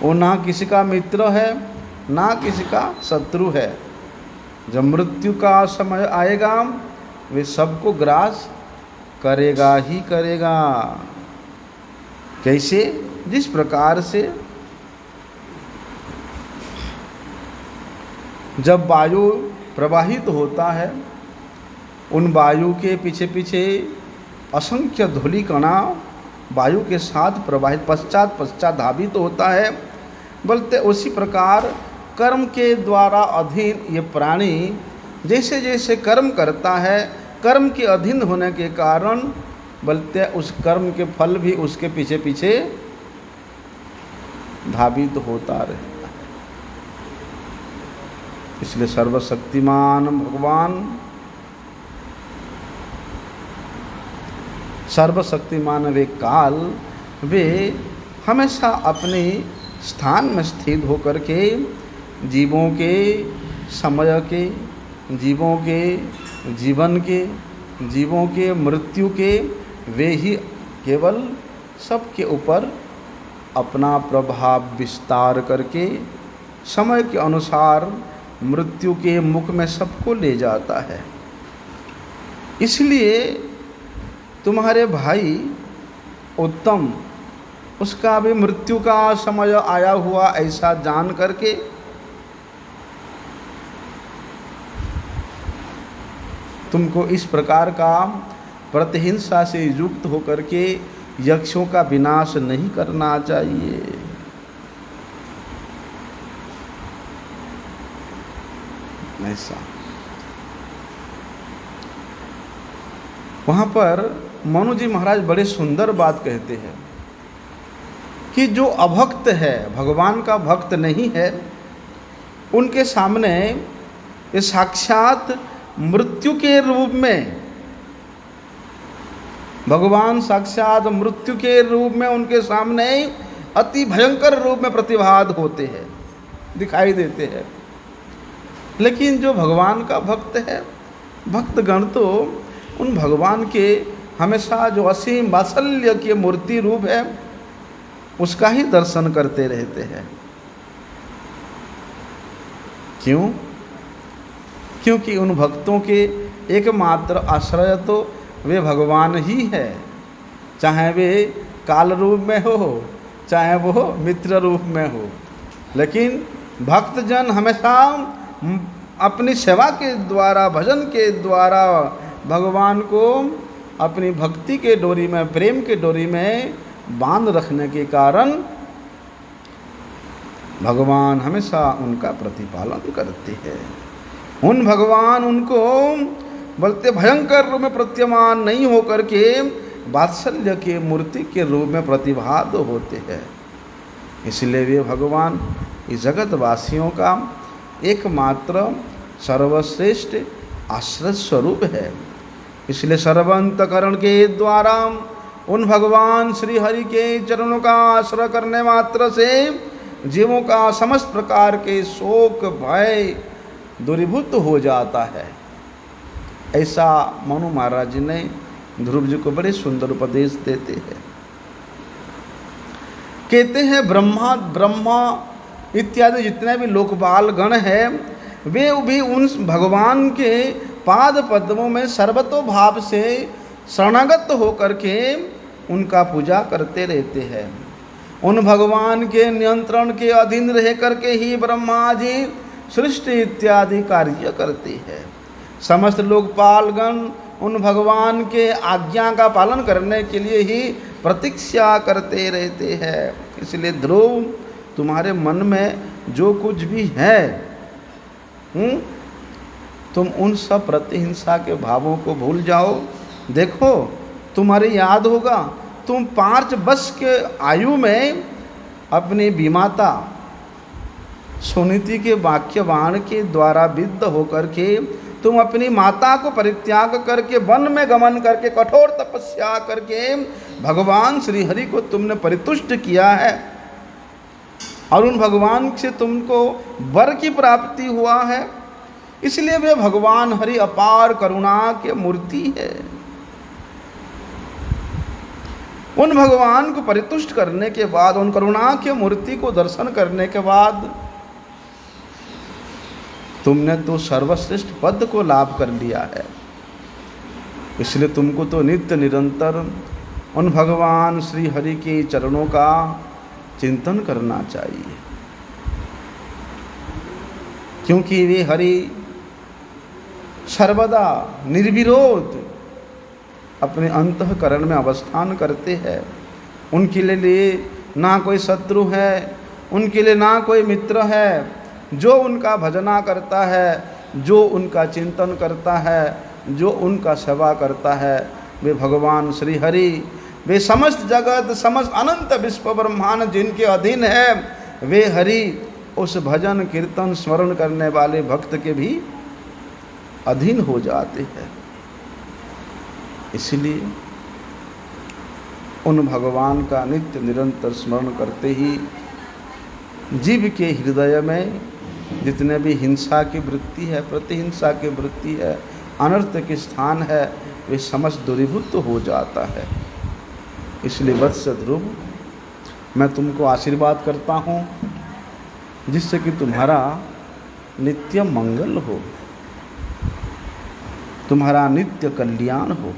वो ना किसी का मित्र है ना किसी का शत्रु है। जब मृत्यु का समय आएगा वे सबको ग्रास करेगा ही करेगा। कैसे? जिस प्रकार से जब वायु प्रवाहित होता है उन वायु के पीछे पीछे असंख्य धूलि कणा वायु के साथ प्रवाहित पश्चात धावित होता है। बोलते उसी प्रकार कर्म के द्वारा अधीन ये प्राणी जैसे जैसे कर्म करता है, कर्म के अधीन होने के कारण बोलते उस कर्म के फल भी उसके पीछे पीछे धावित होता रहता है। इसलिए सर्वशक्तिमान भगवान, सर्वशक्तिमान वे काल, वे हमेशा अपने स्थान में स्थित होकर के जीवों के समय के, जीवों के जीवन के, जीवों के मृत्यु के वे ही केवल सबके ऊपर अपना प्रभाव विस्तार करके समय के अनुसार मृत्यु के मुख में सबको ले जाता है। इसलिए तुम्हारे भाई उत्तम उसका भी मृत्यु का समय आया हुआ ऐसा जान करके तुमको इस प्रकार का प्रतिहिंसा से युक्त होकर के यक्षों का विनाश नहीं करना चाहिए। ऐसा वहाँ पर मनु जी महाराज बड़े सुंदर बात कहते हैं कि जो अभक्त है, भगवान का भक्त नहीं है, उनके सामने ये साक्षात मृत्यु के रूप में, भगवान साक्षात मृत्यु के रूप में उनके सामने अति भयंकर रूप में प्रतिभात होते हैं, दिखाई देते हैं। लेकिन जो भगवान का भक्त है, भक्तगण तो उन भगवान के हमेशा जो असीम वात्सल्य की मूर्ति रूप है उसका ही दर्शन करते रहते हैं। क्यों? क्योंकि उन भक्तों के एकमात्र आश्रय तो वे भगवान ही है, चाहे वे काल रूप में हो चाहे वो मित्र रूप में हो। लेकिन भक्तजन हमेशा अपनी सेवा के द्वारा, भजन के द्वारा भगवान को अपनी भक्ति के डोरी में, प्रेम के डोरी में बांध रखने के कारण भगवान हमेशा उनका प्रतिपालन करते हैं। उन भगवान उनको बोलते भयंकर रूप में प्रत्यमान नहीं होकर के वात्सल्य के मूर्ति के रूप में प्रतिभात होते हैं। इसलिए वे भगवान इस जगतवासियों का एकमात्र सर्वश्रेष्ठ आश्रय स्वरूप है। इसलिए सर्वांतकरण के द्वारा उन भगवान श्री हरि के चरणों का आश्रय करने मात्र से जीवों का समस्त प्रकार के शोक भय दूरीभूत हो जाता है। ऐसा मनु महाराज जी ने ध्रुव जी को बड़े सुंदर उपदेश देते हैं। कहते हैं ब्रह्मा इत्यादि जितने भी लोकपाल गण हैं वे भी उन भगवान के पाद पद्मों में सर्वतोभाव से शरणागत होकर के उनका पूजा करते रहते हैं। उन भगवान के नियंत्रण के अधीन रह करके ही ब्रह्मा जी सृष्टि इत्यादि कार्य करते हैं। समस्त लोकपालगण उन भगवान के आज्ञा का पालन करने के लिए ही प्रतीक्षा करते रहते हैं। इसलिए ध्रुव, तुम्हारे मन में जो कुछ भी है तुम उन सब प्रतिहिंसा के भावों को भूल जाओ। देखो, तुम्हारी याद होगा, तुम 5 वर्ष के आयु में अपनी विमाता सुनीति के वाक्यवाण के द्वारा विद्ध होकर के तुम अपनी माता को परित्याग करके वन में गमन करके कठोर तपस्या करके भगवान श्री हरि को तुमने परितुष्ट किया है और उन भगवान से तुमको वर की प्राप्ति हुआ है। इसलिए वे भगवान हरि अपार करुणा के मूर्ति है। उन भगवान को परितुष्ट करने के बाद, उन करुणा के मूर्ति को दर्शन करने के बाद तुमने तो सर्वश्रेष्ठ पद को लाभ कर लिया है। इसलिए तुमको तो नित्य निरंतर उन भगवान श्री हरि के चरणों का चिंतन करना चाहिए, क्योंकि वे हरि सर्वदा निर्विरोध अपने अंतःकरण में अवस्थान करते हैं। उनके लिए ना कोई शत्रु है, उनके लिए ना कोई मित्र है। जो उनका भजना करता है, जो उनका चिंतन करता है, जो उनका सेवा करता है, वे भगवान श्री हरि, वे समस्त जगत, समस्त अनंत विश्व ब्रह्मांड जिनके अधीन है, वे हरि उस भजन कीर्तन स्मरण करने वाले भक्त के भी अधीन हो जाते हैं। इसलिए उन भगवान का नित्य निरंतर स्मरण करते ही जीव के हृदय में जितने भी हिंसा की वृत्ति है, प्रतिहिंसा की वृत्ति है, अनर्थ के स्थान है, वे समस्त दूरीभूत हो जाता है। इसलिए वत्स ध्रुव, मैं तुमको आशीर्वाद करता हूँ जिससे कि तुम्हारा नित्य मंगल हो, तुम्हारा नित्य कल्याण हो।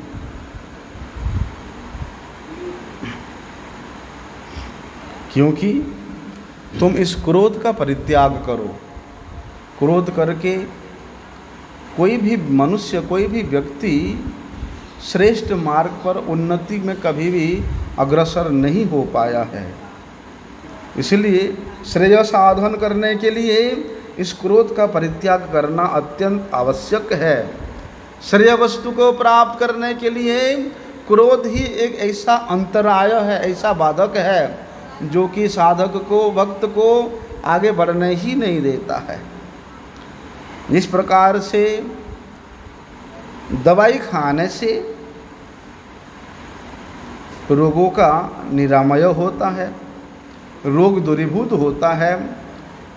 क्योंकि तुम इस क्रोध का परित्याग करो। क्रोध करके कोई भी मनुष्य, कोई भी व्यक्ति श्रेष्ठ मार्ग पर उन्नति में कभी भी अग्रसर नहीं हो पाया है। इसलिए श्रेय साधन करने के लिए इस क्रोध का परित्याग करना अत्यंत आवश्यक है। श्रेय वस्तु को प्राप्त करने के लिए क्रोध ही एक ऐसा अंतराय है, ऐसा बाधक है जो कि साधक को, भक्त को आगे बढ़ने ही नहीं देता है। जिस प्रकार से दवाई खाने से रोगों का निरामय होता है, रोग दूरीभूत होता है,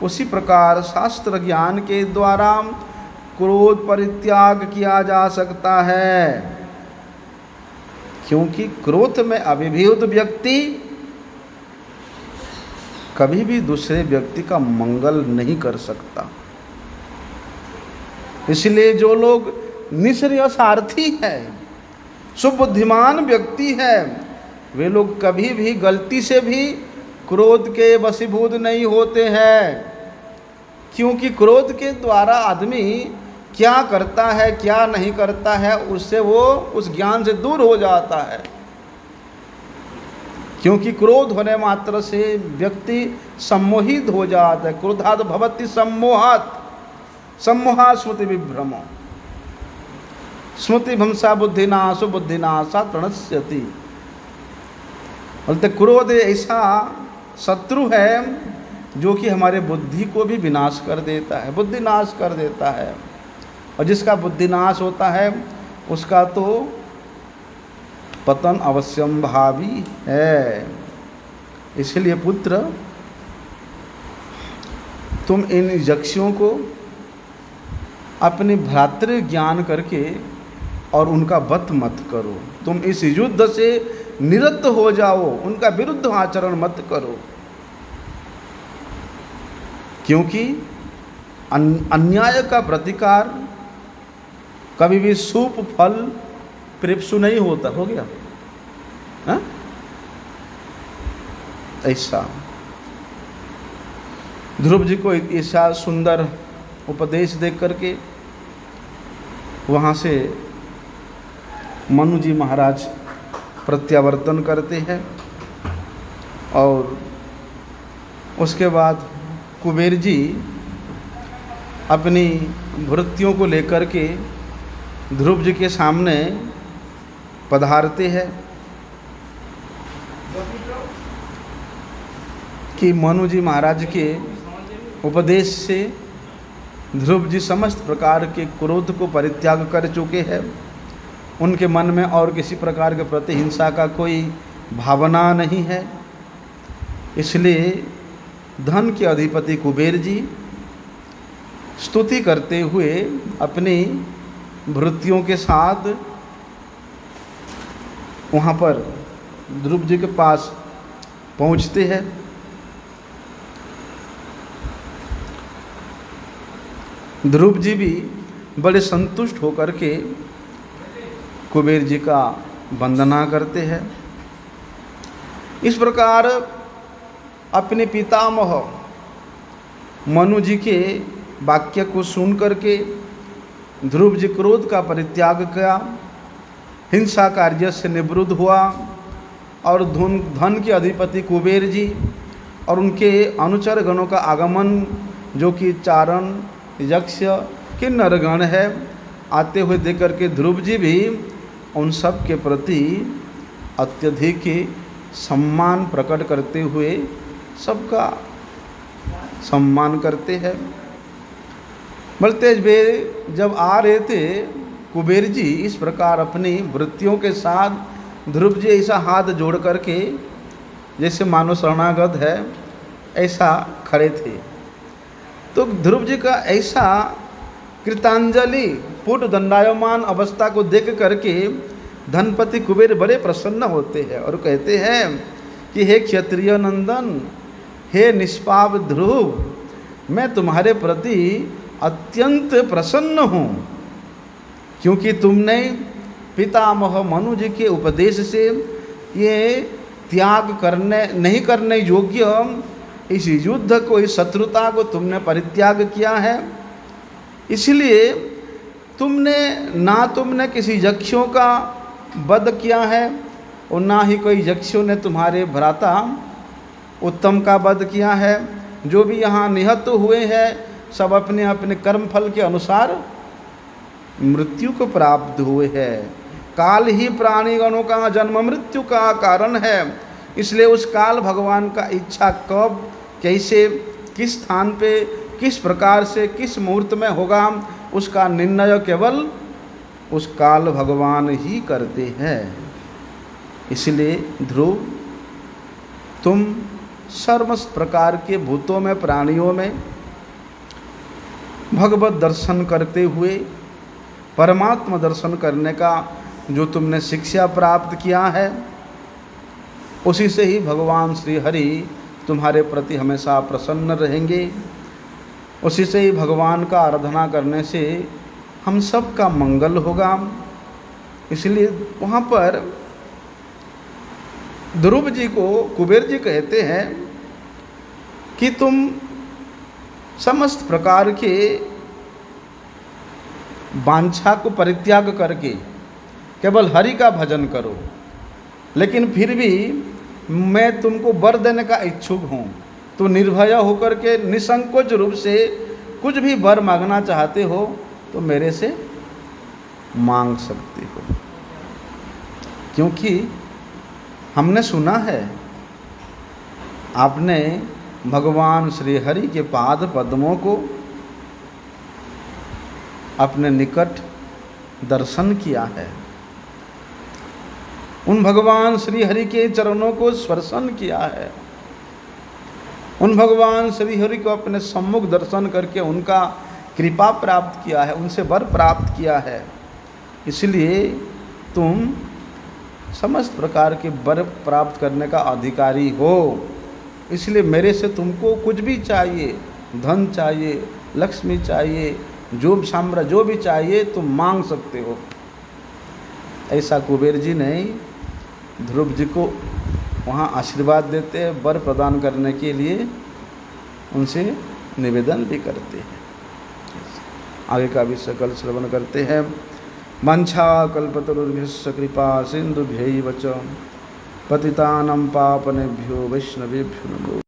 उसी प्रकार शास्त्र ज्ञान के द्वारा क्रोध परित्याग किया जा सकता है। क्योंकि क्रोध में अभिभूत व्यक्ति कभी भी दूसरे व्यक्ति का मंगल नहीं कर सकता। इसलिए जो लोग निःश्रेयसार्थी है, सुबुद्धिमान व्यक्ति है, वे लोग कभी भी गलती से भी क्रोध के वशीभूत नहीं होते हैं। क्योंकि क्रोध के द्वारा आदमी क्या करता है, क्या नहीं करता है, उससे वो उस ज्ञान से दूर हो जाता है। क्योंकि क्रोध होने मात्र से व्यक्ति सम्मोहित हो जाता है। क्रोधात् भवति सम्मोहात्, सम्मोहात् स्मृति विभ्रमो, स्मृति भ्रंशा बुद्धिनाशो बुद्धिनाशात् प्रणश्यति। बोलते क्रोध ऐसा शत्रु है जो कि हमारे बुद्धि को भी विनाश कर देता है, बुद्धि नाश कर देता है। और जिसका बुद्धि नाश होता है उसका तो पतन अवश्यम भावी है। इसलिए पुत्र, तुम इन यक्षों को अपने भ्रातृ ज्ञान करके और उनका वध मत करो। तुम इस युद्ध से निरस्त हो जाओ, उनका विरुद्ध आचरण मत करो, क्योंकि अन्याय का प्रतिकार कभी भी शुभ फल प्रेप्सु नहीं होता। हो गया हा? ऐसा ध्रुव जी को ऐसा सुंदर उपदेश दे करके वहाँ से मनु जी महाराज प्रत्यावर्तन करते हैं और उसके बाद कुबेर जी अपनी भृत्यों को लेकर के ध्रुव जी के सामने पधारते हैं कि मनु जी महाराज के उपदेश से ध्रुव जी समस्त प्रकार के क्रोध को परित्याग कर चुके हैं। उनके मन में और किसी प्रकार के प्रति हिंसा का कोई भावना नहीं है। इसलिए धन के अधिपति कुबेर जी स्तुति करते हुए अपनी भृत्यों के साथ वहाँ पर ध्रुव जी के पास पहुँचते हैं। ध्रुव जी भी बड़े संतुष्ट होकर के कुबेर जी का वंदना करते हैं। इस प्रकार अपने पितामह मनु जी के वाक्य को सुन करके ध्रुव जी क्रोध का परित्याग किया, हिंसा कार्य से निवृत्त हुआ और धन के अधिपति कुबेर जी और उनके अनुचर गणों का आगमन, जो कि चारण, यक्ष, किन्नर गण है, आते हुए देख करके ध्रुव जी भी उन सब के प्रति अत्यधिक सम्मान प्रकट करते हुए सबका सम्मान करते हैं। बलतेज वे जब आ रहे थे, कुबेर जी इस प्रकार अपनी वृत्तियों के साथ ध्रुव जी ऐसा हाथ जोड़ करके जैसे मानो शरणागत है ऐसा खड़े थे। तो ध्रुव जी का ऐसा कृतांजलि पुट दंडायमान अवस्था को देख करके धनपति कुबेर बड़े प्रसन्न होते हैं और कहते हैं कि हे क्षत्रिय नंदन, हे निष्पाप ध्रुव, मैं तुम्हारे प्रति अत्यंत प्रसन्न हूँ, क्योंकि तुमने पितामह मनु जी के उपदेश से ये त्याग नहीं करने योग्य इस युद्ध को, इस शत्रुता को तुमने परित्याग किया है। इसलिए तुमने किसी यक्षों का वध किया है और ना ही कोई यक्षों ने तुम्हारे भ्राता उत्तम का वध किया है। जो भी यहाँ निहत हुए हैं सब अपने अपने कर्म फल के अनुसार मृत्यु को प्राप्त हुए हैं। काल ही प्राणीगणों का जन्म मृत्यु का कारण है। इसलिए उस काल भगवान का इच्छा कब, कैसे, किस स्थान पे, किस प्रकार से, किस मुहूर्त में होगा, उसका निर्णय केवल उस काल भगवान ही करते हैं। इसलिए ध्रुव, तुम सर्वस्त प्रकार के भूतों में, प्राणियों में भगवत दर्शन करते हुए परमात्मा दर्शन करने का जो तुमने शिक्षा प्राप्त किया है, उसी से ही भगवान श्री हरि तुम्हारे प्रति हमेशा प्रसन्न रहेंगे। उसी से ही भगवान का आराधना करने से हम सब का मंगल होगा। इसलिए वहाँ पर ध्रुव जी को कुबेर जी कहते हैं कि तुम समस्त प्रकार के वांछा को परित्याग करके केवल हरि का भजन करो, लेकिन फिर भी मैं तुमको वर देने का इच्छुक हूँ। तो निर्भय होकर के निसंकोच रूप से कुछ भी वर मांगना चाहते हो तो मेरे से मांग सकते हो, क्योंकि हमने सुना है आपने भगवान श्री हरि के पाद पद्मों को अपने निकट दर्शन किया है, उन भगवान श्री हरि के चरणों को स्पर्शन किया है। उन भगवान श्री हरि को अपने सम्मुख दर्शन करके उनका कृपा प्राप्त किया है, उनसे वर प्राप्त किया है, इसलिए तुम समस्त प्रकार के वर प्राप्त करने का अधिकारी हो। इसलिए मेरे से तुमको कुछ भी चाहिए, धन चाहिए, लक्ष्मी चाहिए, जो साम्राज्य जो भी चाहिए तुम मांग सकते हो। ऐसा कुबेर जी ने ध्रुव जी को वहाँ आशीर्वाद देते हैं, वर प्रदान करने के लिए उनसे निवेदन भी करते हैं। आगे का भी सकल श्रवण करते हैं। वाञ्छा कल्पतरुर्भ्यश्च कृपा सिन्धुभ्यैव च पतितानां पावनेभ्यो वैष्णवेभ्यो नमो।